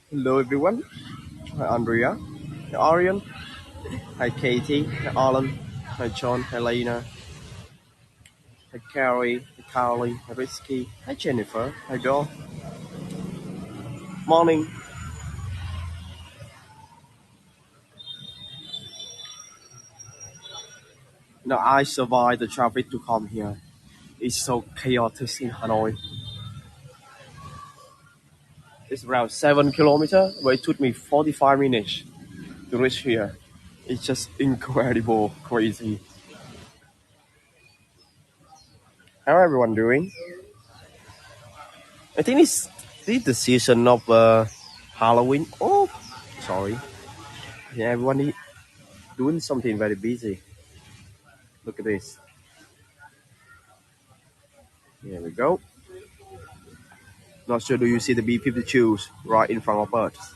Hello everyone. Hi Andrea. Hi Arian. Hi Katie. Hi Alan. Hi John. Hi Lena. Hi Carrie. Hi Carly. Hi Risky. Hi Jennifer. Hi Dor. Morning. I survived the traffic to come here. It's so chaotic in Hanoi. It's around 7 kilometers, but it took me 45 minutes to reach here. It's just incredible, crazy. How everyone doing? I think it's the season of Halloween. Oh, sorry. Yeah, everyone doing something very busy. Look at this. Here we go. Not sure do you see the B52s right in front of us?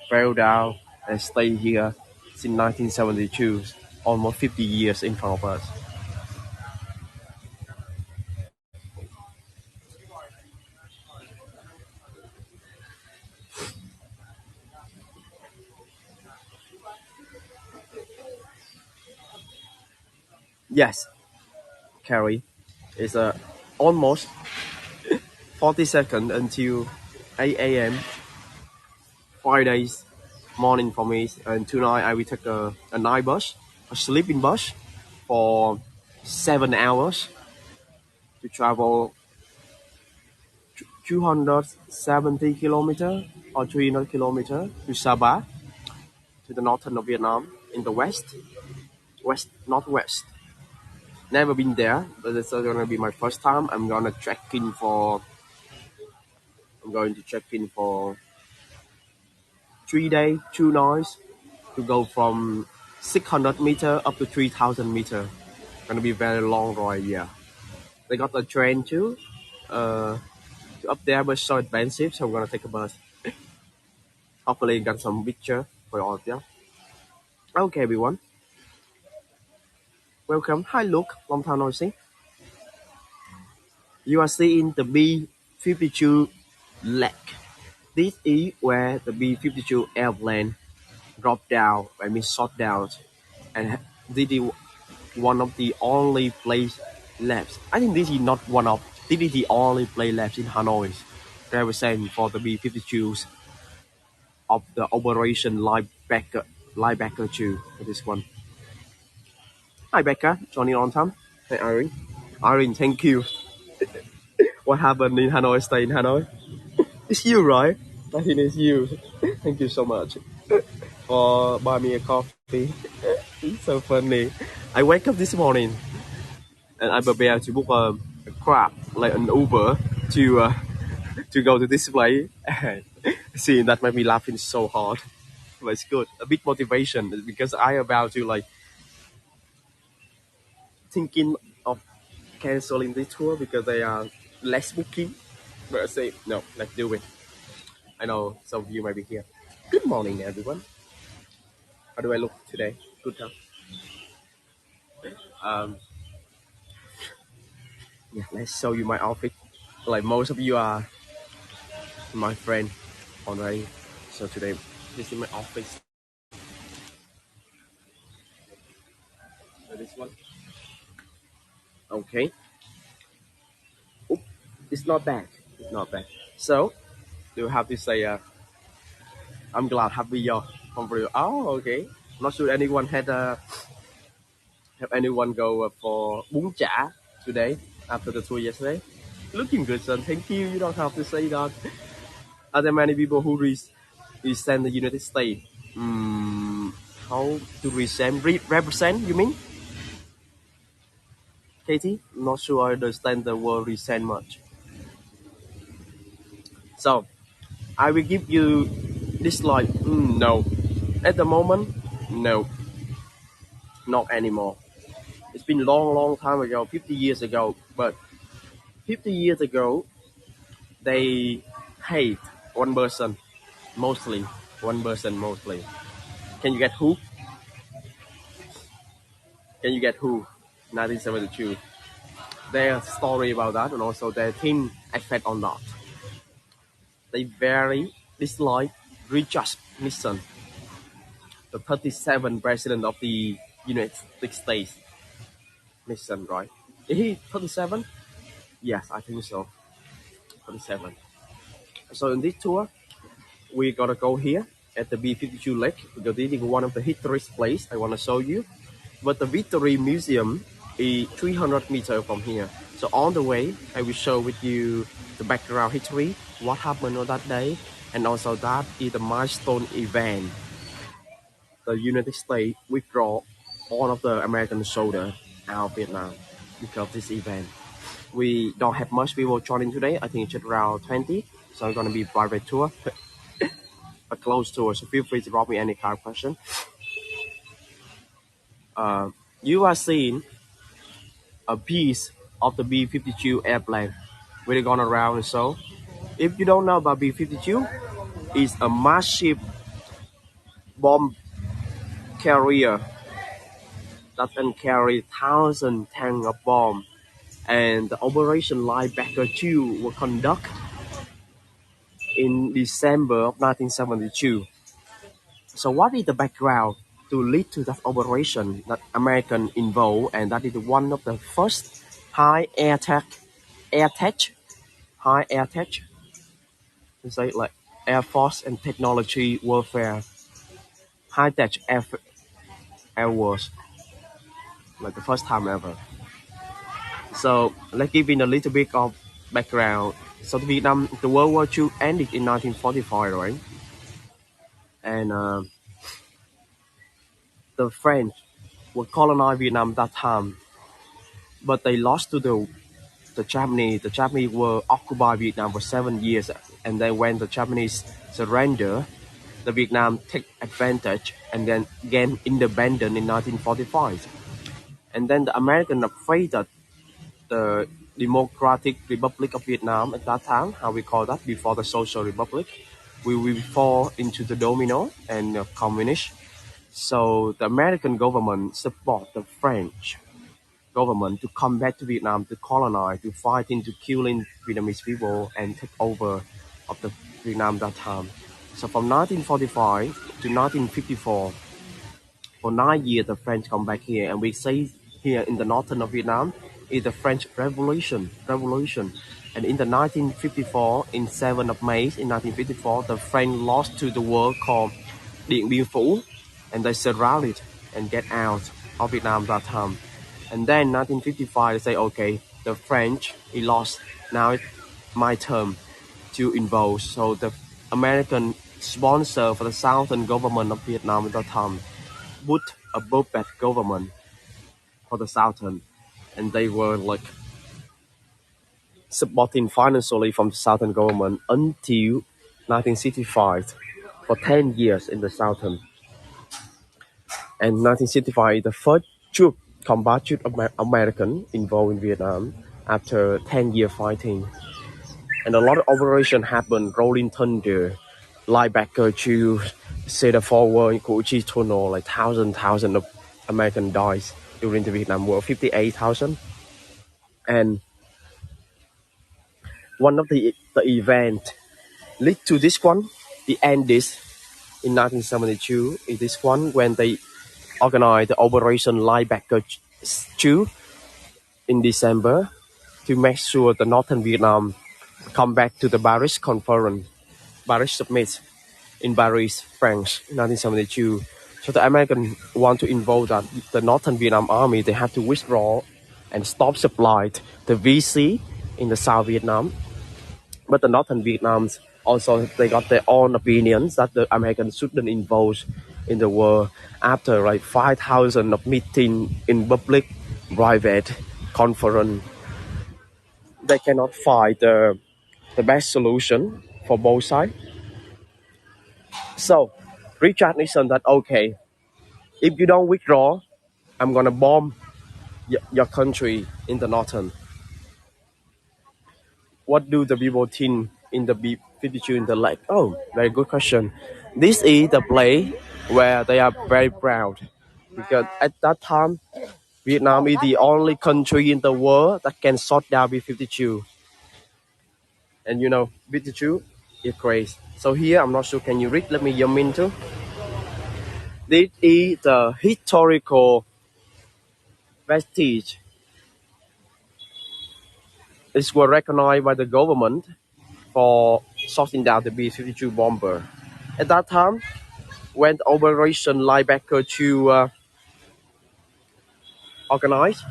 Fell down and stay here since 1972, almost 50 years in front of us. Yes, Carrie, it's almost 40 seconds until 8 a.m. Fridays morning for me. And tonight I will take a night bus, a sleeping bus for 7 hours to travel 270 kilometer or 300 kilometer to Sabah, to the northern of Vietnam, in the west northwest. Never been there, but it's gonna be my first time. I'm going to check in for 3 days, 2 nights to go from 600 meter up to 3,000 meter. Gonna be very long ride, yeah. They got a train too, uh, up there, but so expensive, so I'm gonna take a bus. Hopefully, got some picture for all of you. Okay, everyone. Welcome. Hi, Luke. Long time no see. You are seeing the B-52 lake. This is where the B-52 airplane dropped down, I mean shot down, and this is one of the only place left. I think this is not one of. This is the only place left in Hanoi. They were saying for the B-52s of the Operation Linebacker II for this one. Hi, Becca. Johnny on time. Hey, Irene. Irene, thank you. What happened in Hanoi? Stay in Hanoi. It's you, right? I think it's you. Thank you so much for buying me a coffee. It's so funny. I wake up this morning and I prepare to book a crab, like an Uber, to go to this place. And seeing that made me laughing so hard. But it's good. A big motivation because I about to like thinking of canceling this tour because they are less booking. But I say no, let's do it. I know some of you might be here. Good morning, everyone. How do I look today? Good time. Um, yeah, let's show you my outfit. Like most of you are my friend already. So today, this is my outfit. So this one. Okay. Oop, it's not bad. It's not bad. So, do you have to say, I'm glad, happy you from for you. Oh, okay. Not sure anyone have anyone go for bún chả today after the tour yesterday. Looking good, son. Thank you. You don't have to say that. Are there many people who resent the United States? How to represent? You mean, Katie? Not sure I understand the word resent much. So I will give you this like no. At the moment, no, not anymore. It's been long, long time ago, 50 years ago. But 50 years ago, they hate one person mostly. One person mostly. Can you get who? Can you get who? 1972. Their story about that and also their team effect on that. They very dislike. Richard Nixon, the 37th president of the United States. Nixon, right? Is he 37? Yes, I think so. 37. So in this tour, we gotta go here at the B52 Lake because this is one of the historic place I want to show you. But the Victory Museum is 300 meters from here. So on the way, I will show with you the background history, what happened on that day, and also that is the milestone event. The United States withdraw all of the American soldiers out of Vietnam because of this event. We don't have much people joining today. I think it's just around 20. So it's gonna be private tour, a closed tour. So feel free to drop me any kind of question. You are seeing a piece of the B-52 airplane where they gone around. And so if you don't know about B-52, it's a massive bomb carrier that can carry thousands tanks of bomb. And the operation Linebacker II was conducted in December of 1972. So what is the background to lead to that operation that American involved, and that is one of the first high air tech, high air tech, to say like Air Force and technology warfare, high tech air wars, like the first time ever. So let's give in a little bit of background. So Vietnam, the World War II ended in 1945, right? And the French were colonized Vietnam that time, but they lost to the Japanese. The Japanese were occupied Vietnam for 7 years, and then when the Japanese surrender, the Vietnam take advantage and then gain independence in 1945. And then the American afraid that the Democratic Republic of Vietnam at that time, how we call that before the Social Republic, we will fall into the domino and communist. So the American government support the French government to come back to Vietnam to colonize, to fight into killing Vietnamese people and take over of the Vietnam that time. So from 1945 to 1954, for 9 years the French come back here, and we say here in the northern of Vietnam is the French Revolution. And in the 1954, in 7th of May in 1954, the French lost to the war called Dien Bien Phu, and they surrounded and get out of Vietnam that time. And then 1955, they say, okay, the French, he lost. Now it's my turn to involve. So the American sponsor for the southern government of Vietnam at that time put above that government for the southern. And they were like supporting financially from the southern government until 1965 for 10 years in the southern. And 1965, the first troop, combat troop of American involved in Vietnam after 10-year fighting. And a lot of operation happened, Rolling Thunder, Linebacker II, Cedar Forward, Củ Chi Tunnel, like thousands of American dies during the Vietnam War, 58,000. And one of the event lead to this one, the end this in 1972, is this one when they organized the Operation Linebacker II in December to make sure the Northern Vietnam come back to the Paris Conference, Paris Summit in Paris, France, 1972. So the Americans want to involve that the Northern Vietnam Army, they have to withdraw and stop supply the VC in the South Vietnam. But the Northern Vietnams also, they got their own opinions that the Americans shouldn't involve in the war. After like 5,000 of meeting in public, private conference, they cannot find the best solution for both sides. So Richard Nixon that, okay, if you don't withdraw, I'm gonna bomb your country in the northern. What do the people think in the B52 in the lake? Oh, very good question. This is the place where they are very proud because at that time, Vietnam is the only country in the world that can shut down B-52. And you know, B-52 is crazy. So here, I'm not sure, can you read? Let me zoom into. This is the historical vestige. It was recognized by the government for shooting down the B-52 bomber. At that time, when the Operation Linebacker II organized,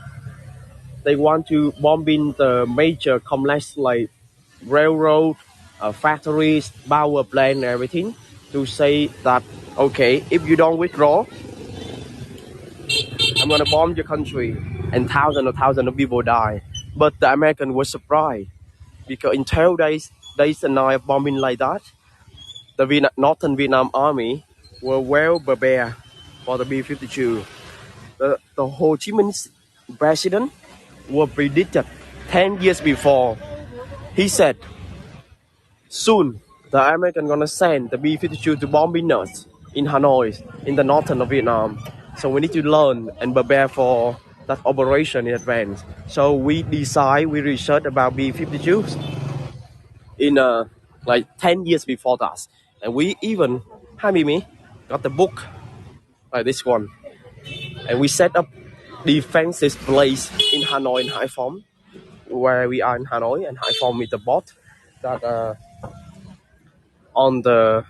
they want to bomb in the major complex like railroad, factories, power plant, and everything to say that, okay, if you don't withdraw, I'm gonna bomb your country, and thousands of people die. But the American was surprised because in 12 days and night of bombing like that, the Northern Vietnam Army were well prepared for the B-52. The Ho Chi Minh president was predicted 10 years before. He said, soon the American gonna send the B-52 to bombing us in Hanoi, in the northern of Vietnam. So we need to learn and prepare for that operation in advance. So we research about B-52s in like 10 years before that. And we even, me, got the book like this one. And we set up defenses place in Hanoi and Haiphong, where we are in Hanoi and Haiphong is the port that on the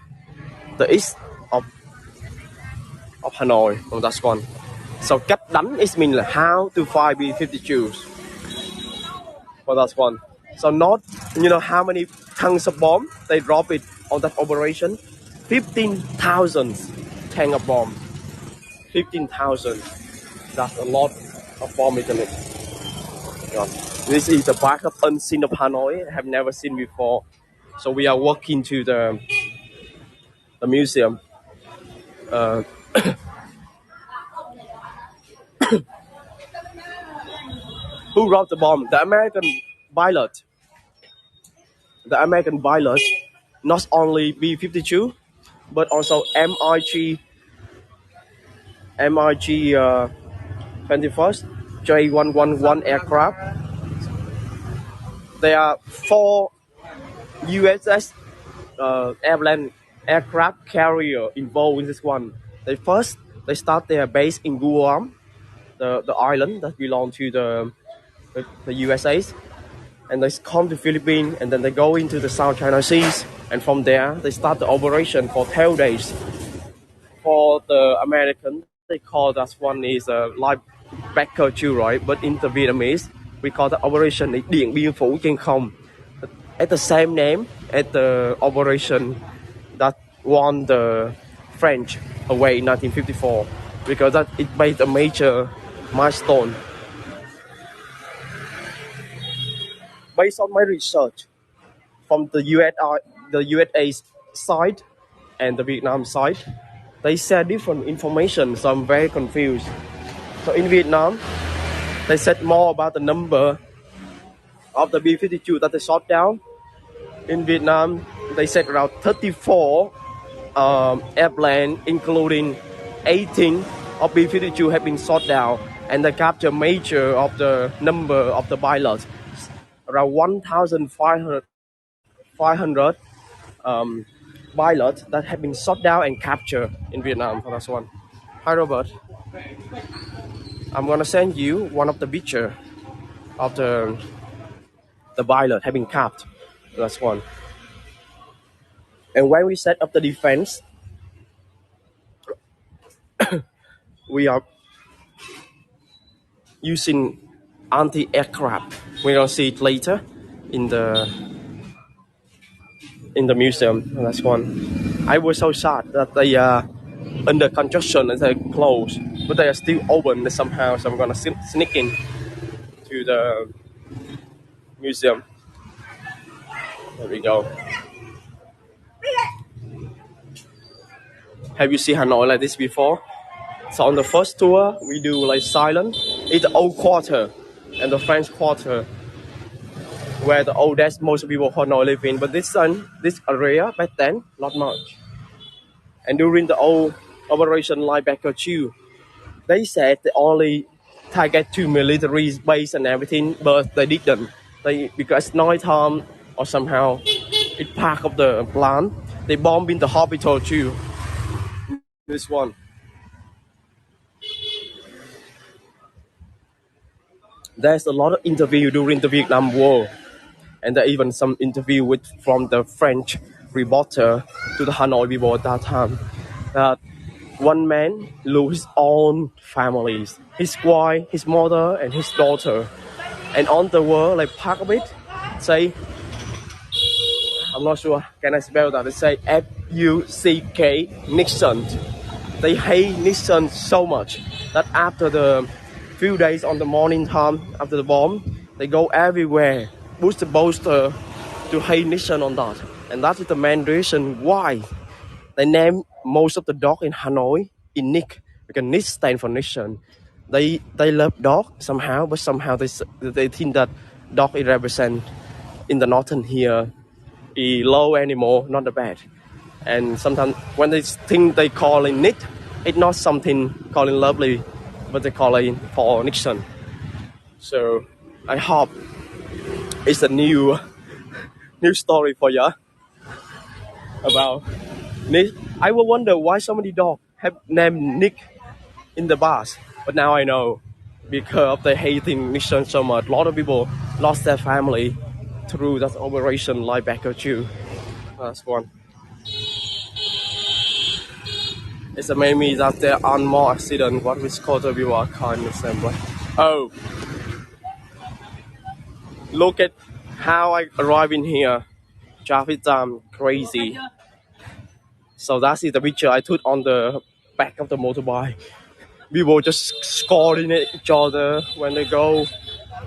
east of Hanoi. Oh, that's one. So cách đánh is mean là how to find B-52s. For that one. So not, how many tons of bomb they drop it on that operation? 15,000 tons of bomb. 15,000. That's a lot of bomb, isn't it? Yeah. This is the backup unseen of Hanoi. I have never seen before. So we are walking to the museum. Who dropped the bomb? The American pilot. The American pilot, not only B-52, but also MiG 21st J111 aircraft. There are 4 USS airplane aircraft carrier involved in this one. They start their base in Guam, the island that belong to the USA's, and they come to Philippines, and then they go into the South China Seas, and from there they start the operation for 12 days. For the American, they call that one is a Linebacker II, right? But in the Vietnamese, we call the operation Dien Bien Phu trên không. At the same name as the operation that won the French away in 1954, because that it made a major milestone. Based on my research from the USA side and the Vietnam side, they share different information, so I'm very confused. So in Vietnam, they said more about the number of the B-52 that they shot down. In Vietnam, they said around 34 airplanes, including 18 of B-52 have been shot down, and they capture major of the number of the pilots, around 1,500 pilots that have been shot down and captured in Vietnam for that one. Hi Robert, I'm gonna send you one of the picture of the pilot having captured. That's one. And when we set up the defense, we are using anti-aircraft. We're gonna see it later in the museum. That's one. I was so sad that they are under construction and they're closed, but they are still open somehow. So I'm gonna sneak in to the museum. There we go. Have you seen Hanoi like this before? So on the first tour, we do like silent. It's the old quarter and the French quarter, where the oldest most people Hanoi live in. But this area back then, not much. And during the old Operation Linebacker II, they said they only target 2 military base and everything, but they didn't. Because night time or somehow it's part of the plan. They bombed in the hospital too. This one. There's a lot of interview during the Vietnam War, and there even some interview with from the French reporter to the Hanoi people at that time. That one man lose his own families, his wife, his mother, and his daughter, and on the wall like part of it say, I'm not sure can I spell that. They say F-U-C-K Nixon. They hate Nixon so much that after the few days on the morning time after the bomb, they go everywhere, push the poster to hate Nixon on that. And that is the main reason why they name most of the dog in Hanoi in Nick, because Nick stands for Nixon. They love dog somehow, but somehow they think that dog it represent in the northern here a low animal, not a bad. And sometimes when they think they call it Nick, it's not something calling lovely, but they call it for Nixon. So I hope it's a new story for you about Nick. I will wonder why so many dogs have named Nick in the past, but now I know because of the hating Nixon so much. A lot of people lost their family through that operation Linebacker II. That's one. It's amazing me that there are more accidents. What we call the people are kind of same way. Oh, look at how I arrived in here. Traffic jam crazy. So that's the picture I took on the back of the motorbike. People just scoring at each other when they go.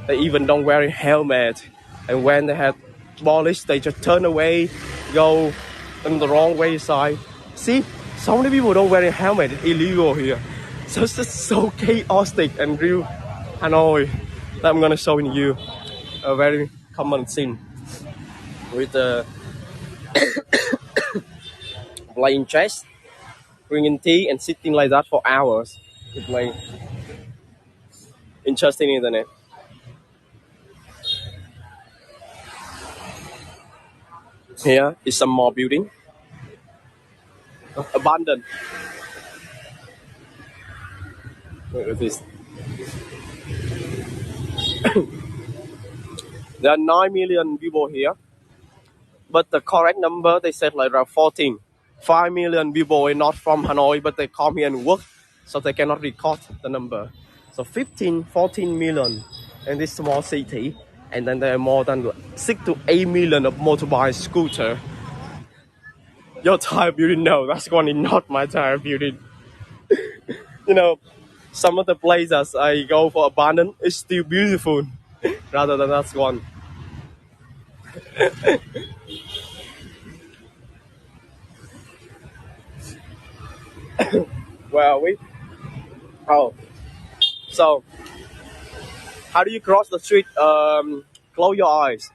They even don't wear a helmet. And when they have police, they just turn away, go on the wrong way side. See, so many people don't wear a helmet. It's illegal here. So it's just so chaotic and real Hanoi that I'm gonna show you a very common scene with the playing chess, drinking tea, and sitting like that for hours. It's like interesting, isn't it? Here is some more building, abandoned. Look at this. There are 9 million people here, but the correct number they said like around 14. 5 million people are not from Hanoi, but they come here and work, so they cannot record the number. So 15, 14 million in this small city, and then there are more than 6 to 8 million of motorbike scooter. Your tire building, no, that's one is not my tire building. You know, some of the places I go for abandoned is still beautiful, rather than that one. Where are we? Oh, so how do you cross the street? Close your eyes.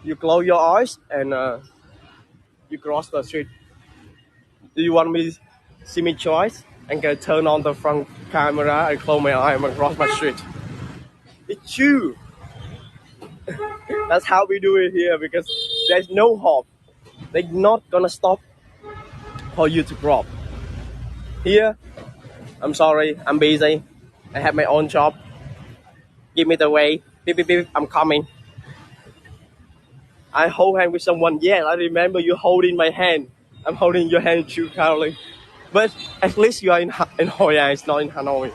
You close your eyes and you cross the street. Do you want me to see me choice? And can turn on the front camera and close my eye and cross my street. It's you. That's how we do it here because there's no hope. They're not gonna stop for you to crop. Here, I'm sorry, I'm busy. I have my own job. Give me the way. Beep, beep, beep, I'm coming. I hold hand with someone. Yeah, I remember you holding my hand. I'm holding your hand too, Caroline. But at least you are in Hoi An, it's not in Hanoi.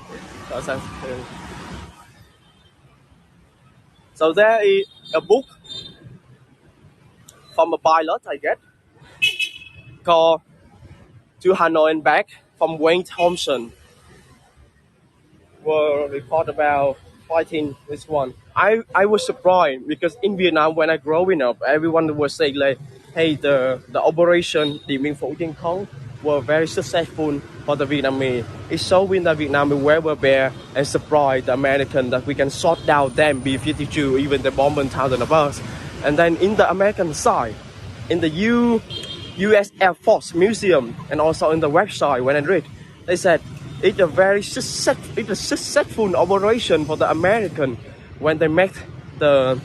So there is a book from a pilot, I guess, called To Hanoi and Back from Wayne Thompson. Were report about fighting this one. I was surprised because in Vietnam when I growing up, everyone was saying like, hey, the operation Dien Bien Phu were very successful for the Vietnamese. It's showing that Vietnam is well prepared and surprised the American that we can shut down them B-52, even the bombing thousand of us. And then in the American side, in the U.S. Air Force Museum and also in the website when I read, they said it's a very successful operation for the American when they met the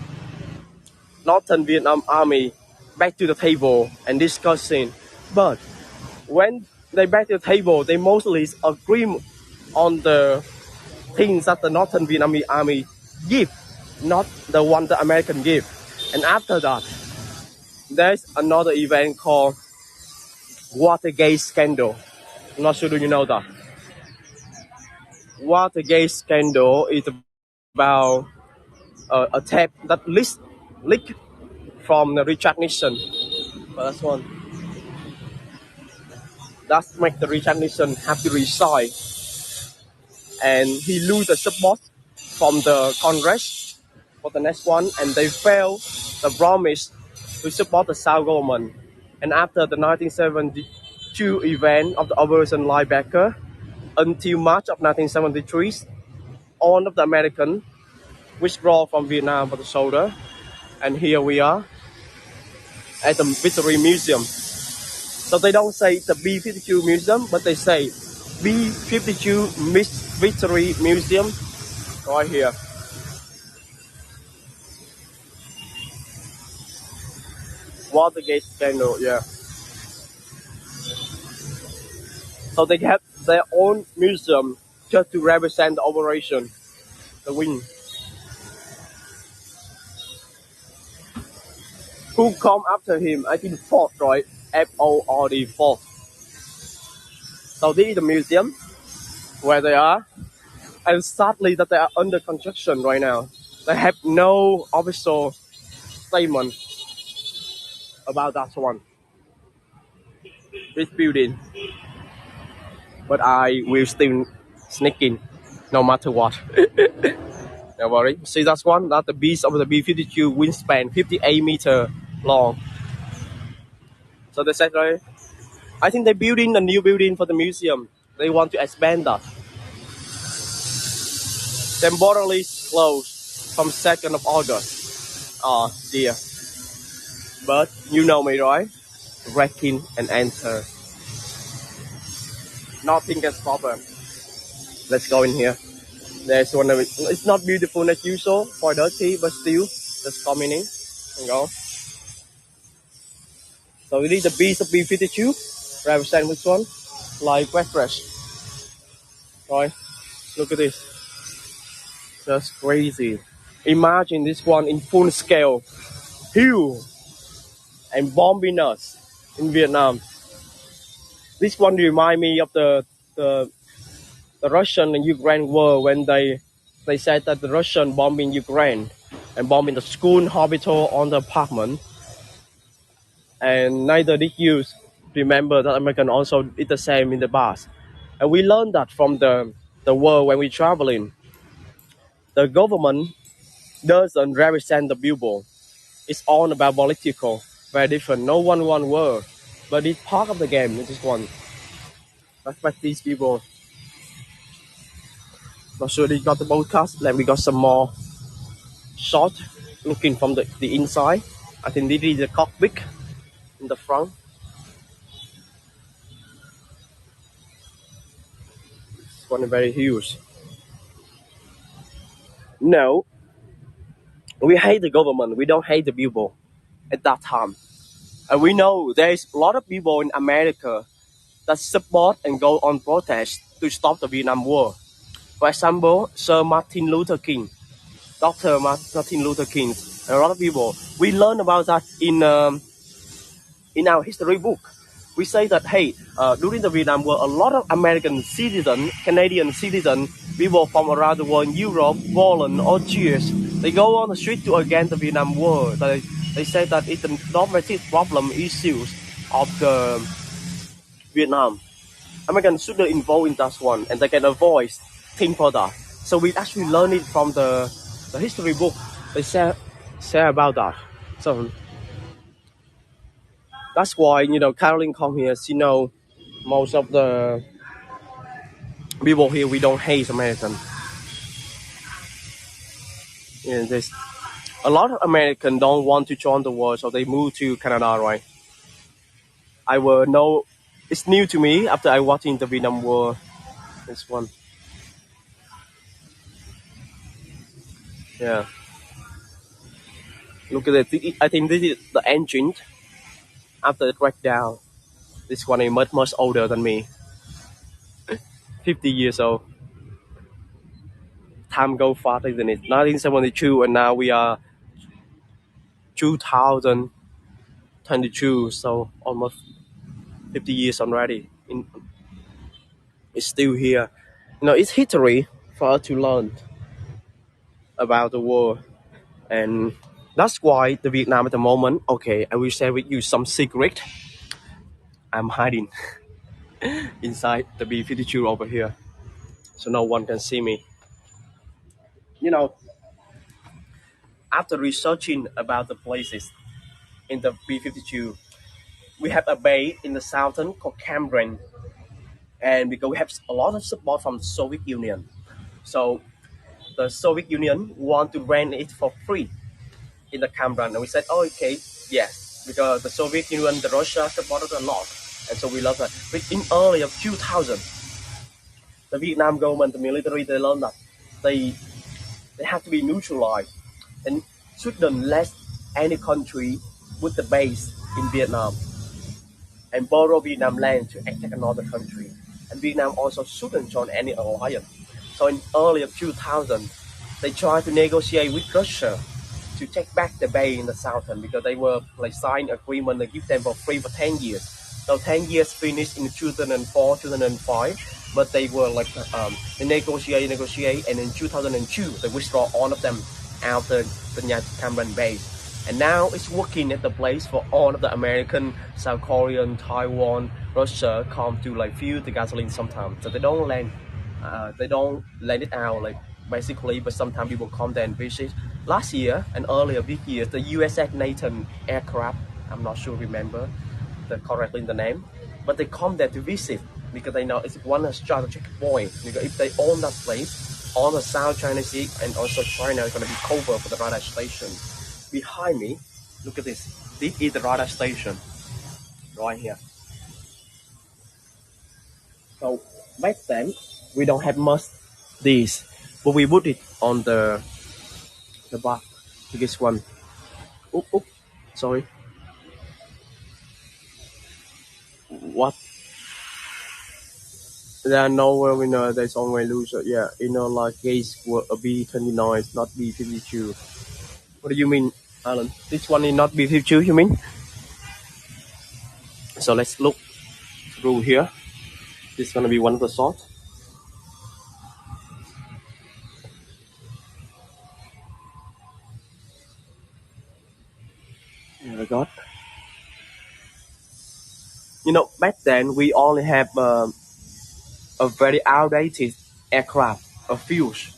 Northern Vietnam Army back to the table and discussing But when they back to the table, they mostly agree on the things that the Northern Vietnamese army give, not the one the American give. And after that, there's another event called Watergate scandal. I'm not sure do you know that. Watergate scandal is about a tape that leaked from the Richard Nixon. But that's one. That make the Richard Nixon have to resign, and he lose the support from the Congress for the next one, and they failed the promise to support the South government. And after the 1972 event of the Operation Linebacker, until March of 1973, all of the American withdraw from Vietnam for the shoulder, and here we are at the Victory Museum. So they don't say the B52 Museum, but they say B52 Victory Museum right here. Watergate scandal, yeah. So they have their own museum just to represent the operation, the win. Who come after him? I think Ford, right? Ford, Ford. So this is the museum where they are, and sadly that they are under construction right now. They have no official statement about that one. This building, but I will still sneak in, no matter what. Don't worry. See that one? That's the beast of the B52 wingspan, 58-meter long. So they said, right? I think they're building a new building for the museum. They want to expand that. Temporarily closed from 2nd of August. Oh dear. But you know me, right? Break in and enter. Nothing can stop her. Let's go in here. There's one of it. It's not beautiful as usual, quite dirty, but still, let's come in. And go. So it is the beast of B52. Represent which one? Like wet fresh. Right? Look at this. That's crazy. Imagine this one in full scale. Huge. And bombing us in Vietnam. This one remind me of the Russian and Ukraine war when they said that the Russian bombing Ukraine and bombing the school, hospital, on the apartment. And neither did you remember that American also did the same in the past. And we learned that from the world when we traveling. The government doesn't represent the people. It's all about political, very different. No one word, but it's part of the game. It's just one. Respect these people. Not sure they got the broadcast. Then we got some more shot looking from the inside. I think this is the cockpit in the front. It's one very huge. No, we hate the government. We don't hate the people at that time. And we know there's a lot of people in America that support and go on protest to stop the Vietnam War. For example, Sir Martin Luther King, Dr. Martin Luther King, and a lot of people. We learn about that in our history book. We say that, hey, during the Vietnam War, a lot of American citizens, Canadian citizens, people from around the world, Europe, Poland, Austria, they go on the street to against the Vietnam War. They say that it's the domestic problem issues of the Vietnam. Americans should be involved in that one, and they can avoid things for that. So we actually learn it from the history book. They say about that. So that's why Caroline come here. She know most of the people here. We don't hate American. There's a lot of Americans don't want to join the war, so they move to Canada, right? I will know. It's new to me after I watching the Vietnam War. This one, yeah. Look at it. I think this is the engine after the crackdown. This one is much older than me, 50 years old. Time go fast, isn't it? 1972, and now we are 2022, so almost 50 years already. It's still here. It's history for us to learn about the world, and that's why the Vietnam at the moment. Okay, I will share with you some secret. I'm hiding inside the B52 over here, so no one can see me. You know, after researching about the places in the B52, we have a bay in the southern called Cameron, and because we have a lot of support from the Soviet Union, so the Soviet Union want to rent it for free in the Cameron, and we said, oh, okay, yes, because the Soviet Union, the Russia supported a lot, and so we love that. But in early of 2000, the Vietnam government, the military, they learned that they they have to be neutralized, and shouldn't let any country with the base in Vietnam and borrow Vietnam land to attack another country. And Vietnam also shouldn't join any alliance. So in early of 2000, they tried to negotiate with Russia to take back the bay in the southern, because they were like signed agreement to give them for free for 10 years. So 10 years finished in 2004, 2005, but they were like they negotiate, and in 2002 they withdraw all of them out the Nhật Cam Ranh Bay. And now it's working at the place for all of the American, South Korean, Taiwan, Russia come to like fill the gasoline sometimes. So they don't land it out like basically, but sometimes people come there and visit. Last year and earlier this year, the USS Nathan aircraft, I'm not sure remember correctly the name, but they come there to visit because they know it's one strategic point. Because if they own that place, all the South China Sea and also China is going to be covered for the radar station. Behind me, look at this. This is the radar station right here. So back then, we don't have much this, but we put it on the back to this one. Oop, sorry. What? There are nowhere we know. There's only loser. Yeah, like case were a B29, not B52. What do you mean, Alan? This one is not B52, you mean? So let's look through here. This is gonna be one of the sorts. Oh my God. Back then we only have a very outdated aircraft, a fuse,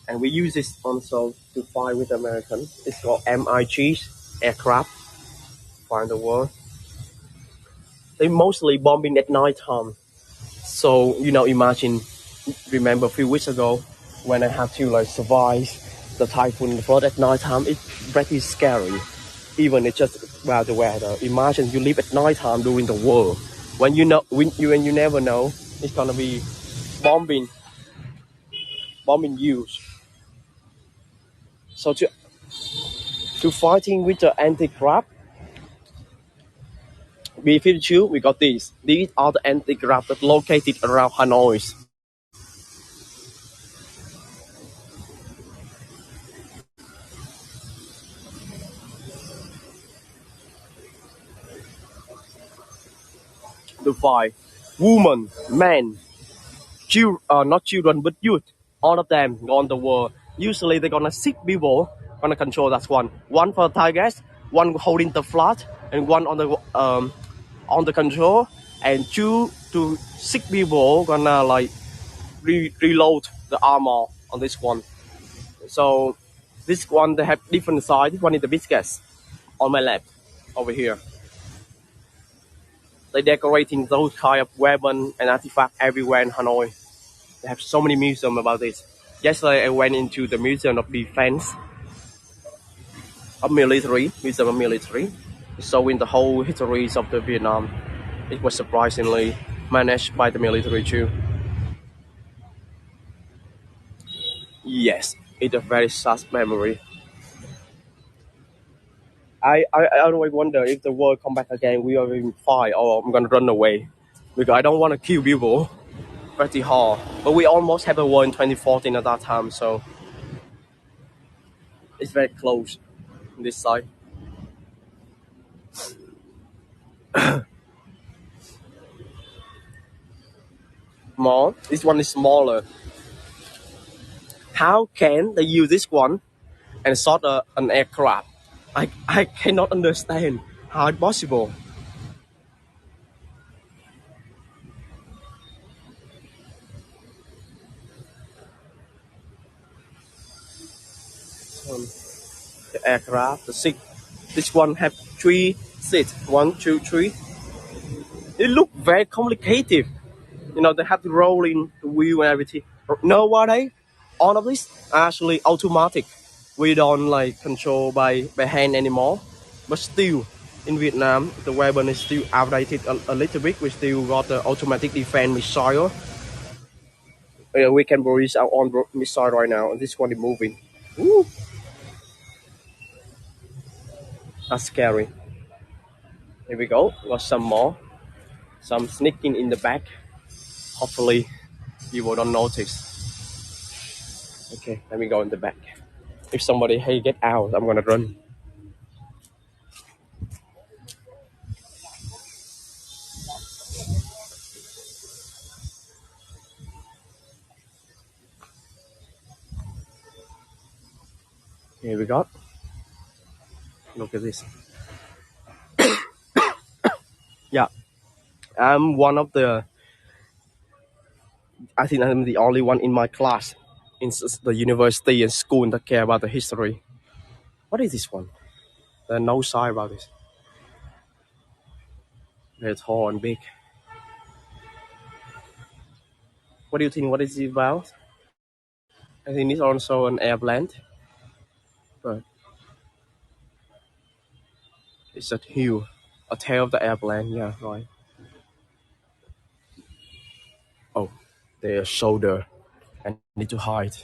and we use this also to fight with Americans. It's called MiG aircraft, find the world. They mostly bombing at night time. So imagine, remember a few weeks ago when I had to like survive the typhoon flood at night time. It's pretty scary. Even it's just about the weather. Imagine you live at night time during the war, when you never know it's gonna be bombing you. So to fighting with the anti-craft B52, we got these. These are the anti-craft that located around Hanoi. To fight women, men, not children but youth, all of them on the world. Usually they're gonna 6 people gonna control that one for targets, one holding the flag, and one on the control, and 2 to 6 people gonna like reload the armor on this one. So this one they have different size. This one is the biggest on my left over here. They decorating those kind of weapon and artifact everywhere in Hanoi. They have so many museums about this. Yesterday I went into the Museum of Defense of Military, Museum of Military, showing the whole histories of the Vietnam. It was surprisingly managed by the military too. Yes, it's a very sad memory. I always wonder if the world come back again, we are in fight or I'm gonna run away because I don't want to kill people pretty hard. But we almost had a war in 2014 at that time, so it's very close on this side. More, this one is smaller. How can they use this one and shot an aircraft? I cannot understand how it's possible. Um, the aircraft, the seat. This one have 3 seats. 1, 2, 3. It look very complicated. You know, they have to roll in the wheel and everything. No, what I? All of this are actually automatic. We don't like control by hand anymore. But still, in Vietnam, the weapon is still outdated a little bit. We still got the automatic defense missile. We can release our own missile right now, and this one is moving. Ooh, that's scary. Here we go. Got some more. Some sneaking in the back. Hopefully, people don't notice. Okay, let me go in the back. If somebody, hey, get out, I'm gonna run. Here we go. Look at this. Yeah, I'm one of the. I think I'm the only one in my class, in the university and school that care about the history. What is this one? There's no sign about this. They're tall and big. What do you think? What is it about? I think it's also an airplane, but it's a tail, a tail of the airplane. Yeah, right. Oh, their shoulder and need to hide.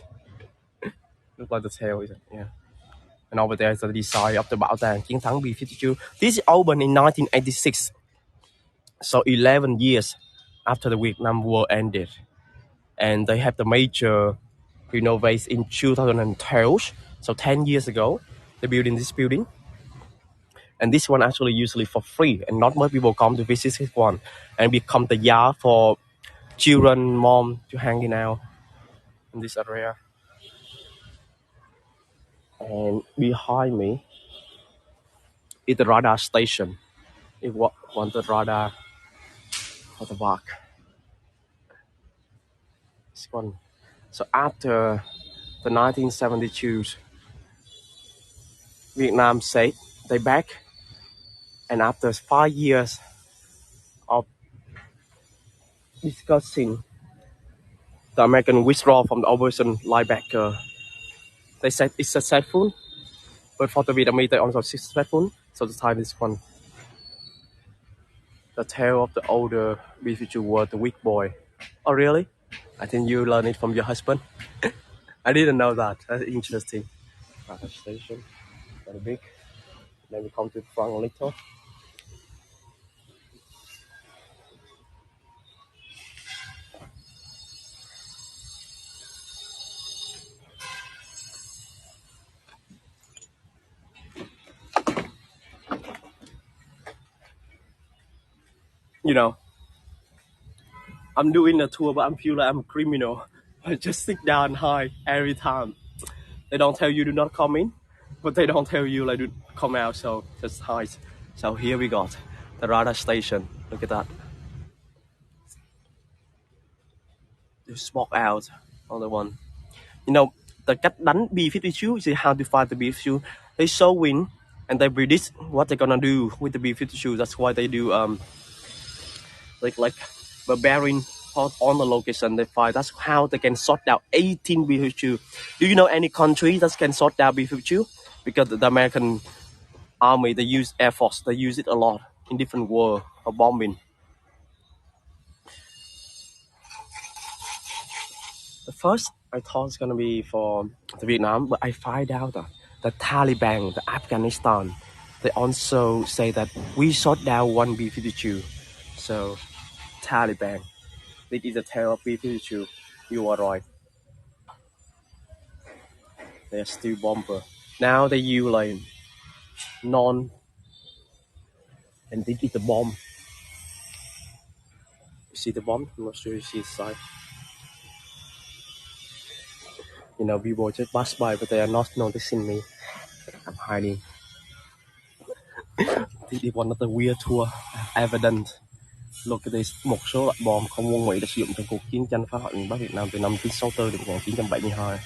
Look like the tail, is it? Yeah. And over there is the design of the Bảo tàng Chiến thắng B52. This opened in 1986, so 11 years after the Vietnam War ended. And they have the major renovation in 2012, so 10 years ago, they built in this building. And this one actually usually for free, and not much people come to visit this one, and become the yard for children, mom to hanging out in this area. And behind me is the radar station. It was the radar for the back. This one. So after the 1972, Vietnam said they back, and after 5 years of discussing the American withdrawal from the Operation Linebacker, they said it's successful, but for the Vietnamese they also successful. So the time is one. The tale of the older B52 was the weak boy. Oh really? I think you learned it from your husband. I didn't know that. That's interesting. Station, very big. Then we come to the front a little. You know, I'm doing a tour, but I feel like I'm a criminal. I just sit down and hide every time. They don't tell you do not come in, but they don't tell you like do come out, so just hide. So here we got the radar station. Look at that. The smoke out on the one. You know, the cách đánh B52 is how to fight the B52. They showing and they predict what they're gonna do with the B52. That's why they do like barbarian on the location they fight. That's how they can sort out 18 B52. Do you know any country that can sort out B52? Because the American army, they use Air Force, they use it a lot in different war for bombing. The first I thought it's gonna be for the Vietnam, but I find out that the Taliban, the Afghanistan, They also say that we shot down one B-52. So, Taliban. This is the tail of B-52. You are right. They're still bomber. Now they use like non, and this is the bomb. You see the bomb? I'm not sure you see the side. You know, people just pass by, but they are not noticing me. I'm hiding. This is one of the weird tour I've ever done. Look at this. Một số loại bom không quân Mỹ đã sử dụng trong cuộc chiến tranh phá hoại miền Bắc Việt Nam từ năm 1964 đến 1972.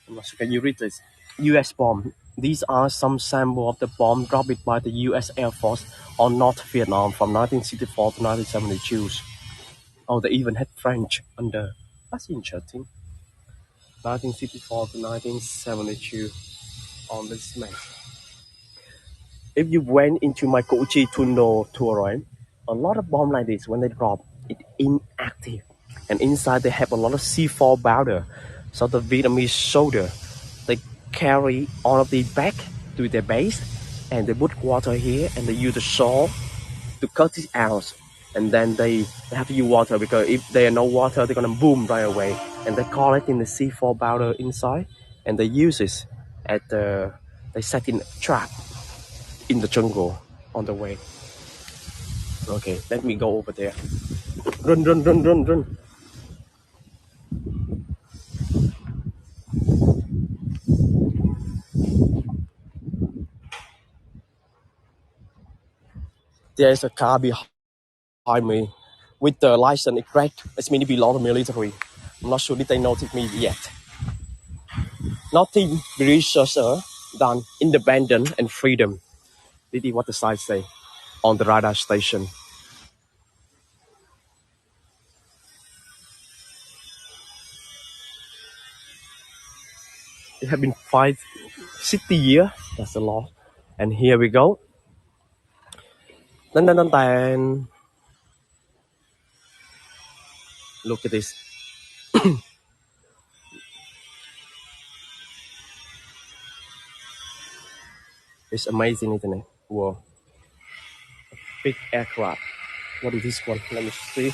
I'm not sure. Can you read this? U.S. bomb. These are some sample of the bomb dropped by the U.S. Air Force on North Vietnam from 1964 to 1972. Oh, they even had French under. That's interesting. 1964 to 1972 on this map. If you went into my Kochi tunnel tour, right, a lot of bombs like this, when they drop, it inactive. And inside they have a lot of C4 powder. So the Vietnamese soldier, they carry all of the back to their base, and they put water here, and they use the saw to cut it out. And then they have to use water, because if there are no water, they're gonna boom right away. And they collecting the C4 powder inside, and they use it they set in a trap in the jungle on the way. Okay, let me go over there. Run, run, run, run, run. There's a car behind me with the license red. It's mean to belong to military. I'm not sure if they noticed me yet. Nothing researcher than independence and freedom. This is what the sign say on the radar station. It has been 60 years. That's a lot. And here we go. Dun, dun, dun, dun. Look at this. It's amazing, isn't it? Whoa. Big aircraft. What is this one? Let me see.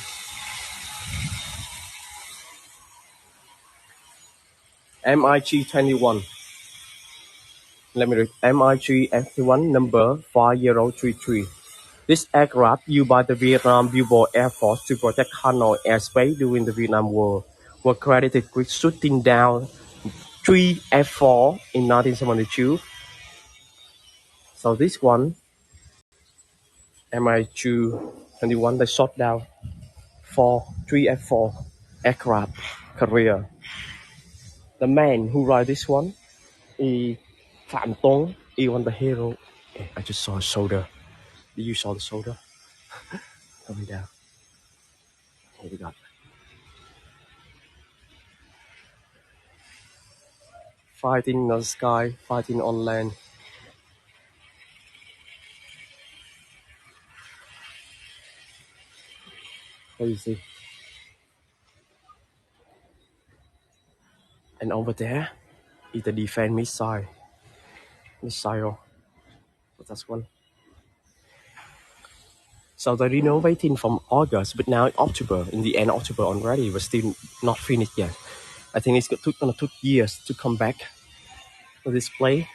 MiG-21. Let me read. MiG-21 number 5033. This aircraft used by the Vietnam Bureau Air Force to protect Hanoi airspace during the Vietnam War were credited with shooting down 3 F-4 in 1972. So this one, MiG-21, they shot down 3 F-4 aircraft carrier. The man who wrote this one is Phạm Tong. He was the hero. I just saw a shoulder. Did you saw the shoulder? Coming down. Here we go. Fighting on the sky, fighting on land. There you see. And over there is the defense missile. That's one. So they're renovating from August, but now in October, in the end of October already, but still not finished yet. I think it's gonna take years to come back to this play.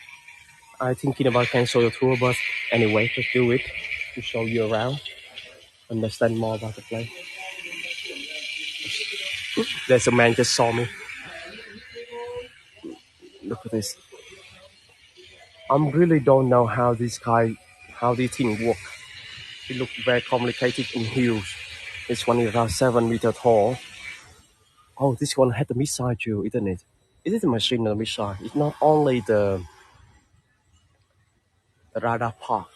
I'm thinking about cancel the tour, but anyway, just do it to show you around, understand more about the play. There's a man just saw me. Look at this. I really don't know how these things work. It looks very complicated and huge. This one is around 7 meters tall. Oh, this one had the missile too, isn't it? It is a machine and a missile. It's not only the radar part.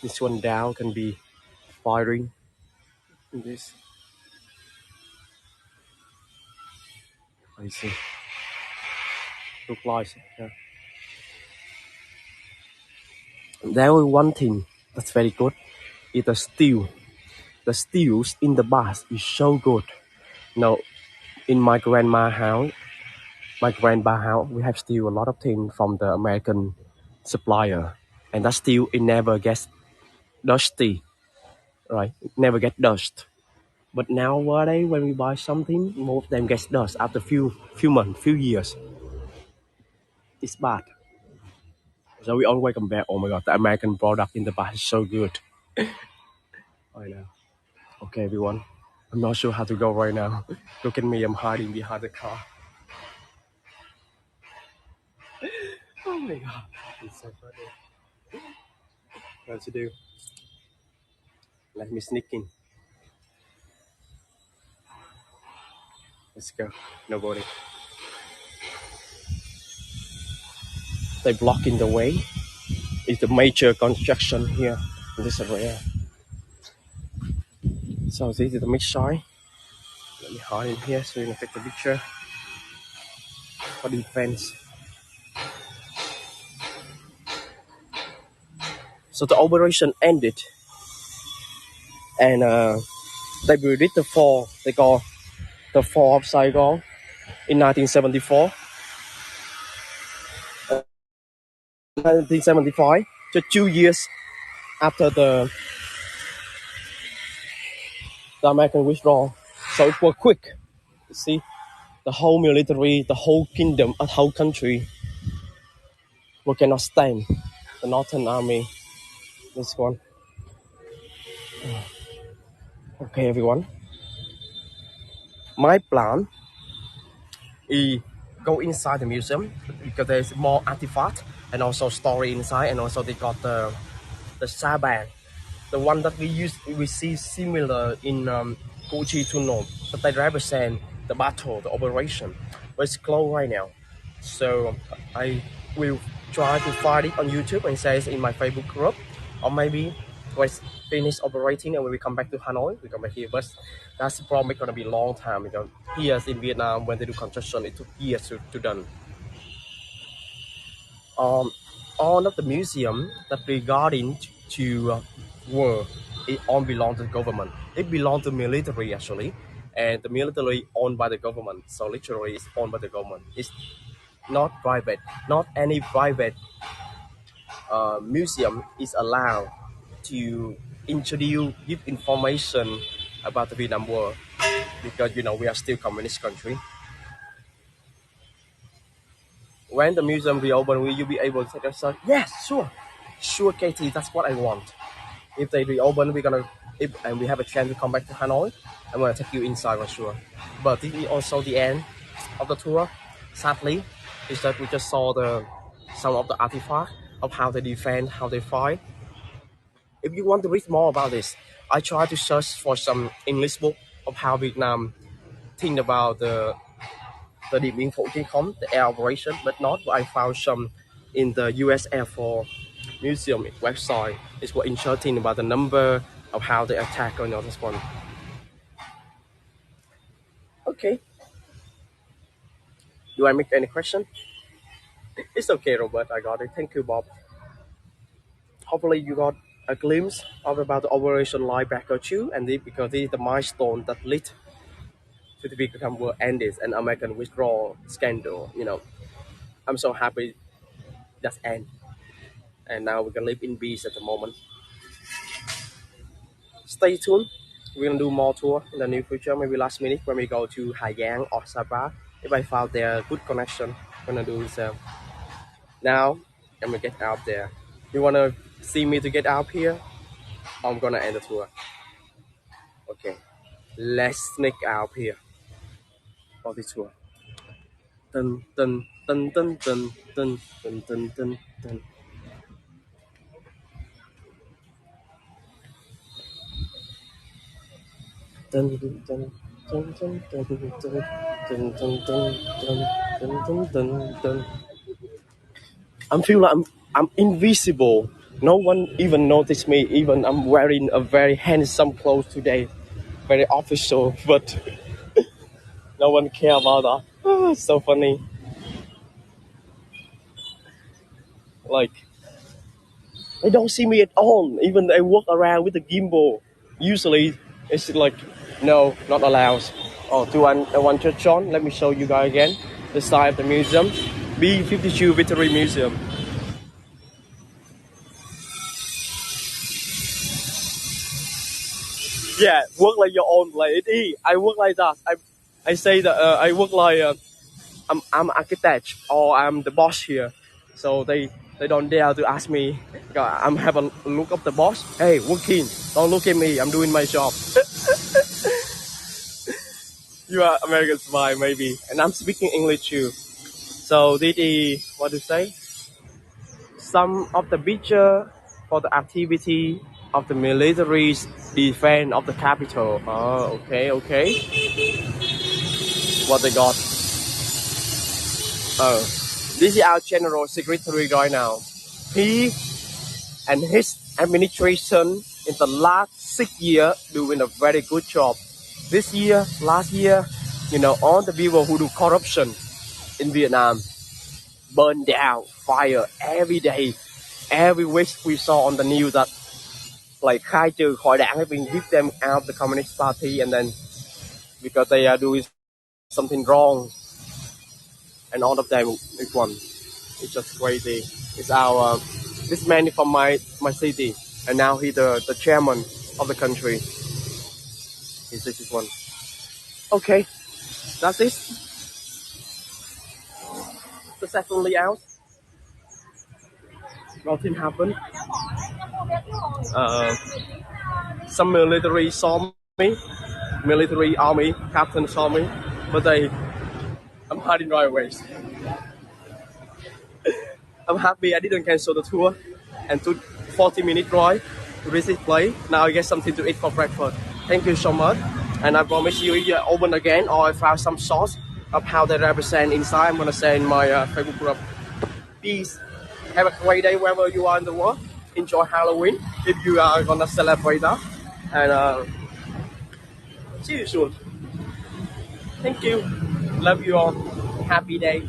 This one down can be firing. This. I see. Look like yeah. There is one thing that's very good. Is the steel. The steels in the bus is so good. Now, in my grandma's house, we have still a lot of things from the American supplier, and that steel it never gets dusty, right? It never get dust. But nowadays, when we buy something, most of them gets dust after few months, few years. It's bad. So we always compare. Oh my God, the American product in the past is so good. I know. Okay, everyone. I'm not sure how to go right now. Look at me, I'm hiding behind the car. Oh my God, it's so funny. What to do? Let me sneak in. Let's go. Nobody. They blocking the way. It's the major construction here in this area. So this is the mid-side. Let me hide in here so you can take the picture for defense. So the operation ended, and they built the fall. They call the fall of Saigon in 1974, 1975, just 2 years after the American withdrawal. So it was quick. You see, the whole military, the whole kingdom, the whole country, we cannot stand the Northern Army. This one. Okay, everyone. My plan is go inside the museum because there's more artifact and also story inside, and also they got the Saban, the one that we see similar in Gucci Tunnel, but they represent the battle, the operation. But it's closed right now, so I will try to find it on YouTube and say it in my Facebook group, or maybe when it's finished operating and when we come back to Hanoi, we come back here. But that's probably gonna be a long time because here in Vietnam, when they do construction, it took years to done. All of the museum that regarding to war, it all belong to the government. It belongs to military actually, and the military owned by the government. So literally, it's owned by the government. It's not private. Not any private museum is allowed to introduce, give information about the Vietnam War because we are still communist country. When the museum reopen, will you be able to take a search? Yes, sure, Katie. That's what I want. If they reopen, and we have a chance to come back to Hanoi, I'm gonna take you inside for sure. But this is also the end of the tour. Sadly, is that we just saw some of the artifacts of how they defend, how they fight. If you want to read more about this, I try to search for some English book of how Vietnam think about the Dien Bien Phu, the air operation, but not. I found some in the U.S. Air Force Museum website. It's what interesting about the number of how they attack on this one. Okay. Do I make any question? It's okay, Robert. I got it. Thank you, Bob. Hopefully, you got a glimpse of about the Operation Linebacker II, and because this is the milestone that led to the Vietnam War ended and American withdrawal scandal. I'm so happy that's end, and now we can live in peace at the moment. Stay tuned. We're gonna do more tour in the near future. Maybe last minute when we go to Haiphong or Sapa. If I found there good connection, I'm gonna do so. Now I'm gonna get out there. You wanna see me to get out here? I'm gonna end the tour. Okay, let's sneak out here for the tour. Dun dun dun dun dun dun dun dun dun dun. Dun dun dun dun dun dun dun dun dun dun dun dun. I feel like I'm invisible. No one even noticed me. Even I'm wearing a very handsome clothes today, very official, but no one care about that. So funny. Like they don't see me at all. Even they walk around with a gimbal. Usually it's like no, not allowed. Oh, I want to John. Let me show you guys again the side of the museum. B52 Victory Museum. Yeah, work like your own lady. I work like that. I say that I work like I'm architect or I'm the boss here, so they don't dare to ask me. I'm have a look up the boss. Hey, working. Don't look at me. I'm doing my job. You are American spy maybe, and I'm speaking English too. So this is what to say. Some of the picture for the activity of the military defense of the capital. Oh, okay, okay. What they got? Oh, this is our general secretary right now. He and his administration in the last 6 years doing a very good job. This year, last year, all the people who do corruption in Vietnam burn down, fire every day. Every week we saw on the news that like khai trừ khỏi đảng have been give them out the Communist Party, and then because they are doing something wrong, and all of them is one. It's just crazy. It's our this man is from my city, and now he's the chairman of the country. He's this one. Okay, that's it. The secondly out. Nothing happened. Uh, some military saw me, military army captain saw me, but I'm hiding right away. I'm happy I didn't cancel the tour and took 40-minute drive to visit place. Now I get something to eat for breakfast. Thank you so much. And I promise you, if you open again or I found some source of how they represent inside, I'm going to send in my Facebook group. Peace. Have a great day wherever you are in the world. Enjoy Halloween if you are going to celebrate that. And see you soon. Thank you. Love you all. Happy day.